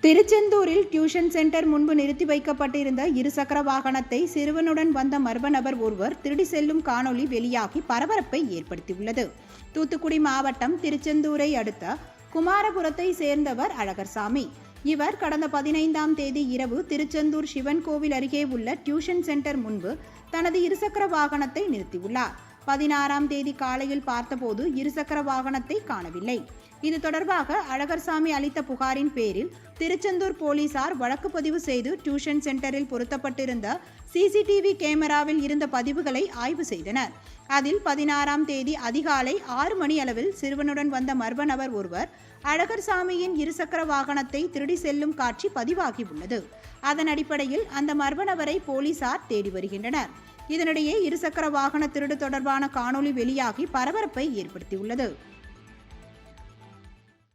திருச்செந்தூரில் tuition centre முன்பு நிறுத்தி வைக்கப்பட்டிருந்த இருசக்கர வாகனத்தை சிறுவனுடன் வந்த மர்ம நபர் ஒருவர் திருடி செல்லும் காணொளி வெளியாகி பரபரப்பை ஏற்படுத்தியுள்ளது. தூத்துக்குடி மாவட்டம் திருச்செந்தூரை அடுத்த குமாரபுரத்தை சேர்ந்தவர் அழகர்சாமி. இவர் கடந்த 15ஆம் தேதி இரவு திருச்செந்தூர் சிவன் கோவில் அருகே உள்ள டியூஷன் சென்டர் முன்பு தனது இருசக்கர வாகனத்தை நிறுத்தியுள்ளார். 16ஆம் தேதி காலையில் பார்த்தபோது இருசக்கர வாகனத்தை காணவில்லை. இது தொடர்பாக அழகர்சாமி அளித்த புகாரின் பேரில் திருச்செந்தூர் போலீசார் வழக்கு பதிவு செய்து டியூஷன் சென்டரில் பொருத்தப்பட்டிருந்த சிசிடிவி கேமராவில் இருந்த பதிவுகளை ஆய்வு செய்தனர். அதில் 16ஆம் தேதி அதிகாலை 6 மணி அளவில் சிறுவனுடன் வந்த மர்ம நபர் ஒருவர் அழகர்சாமியின் இருசக்கர வாகனத்தை திருடி செல்லும் காட்சி பதிவாகியுள்ளது. அதன் அடிப்படையில் அந்த மர்ம நபரை போலீசார் தேடி வருகின்றனர். இதனிடையே இருசக்கர வாகன திருடு தொடர்பான காணொளி வெளியாகி பரபரப்பை ஏற்படுத்தியுள்ளது.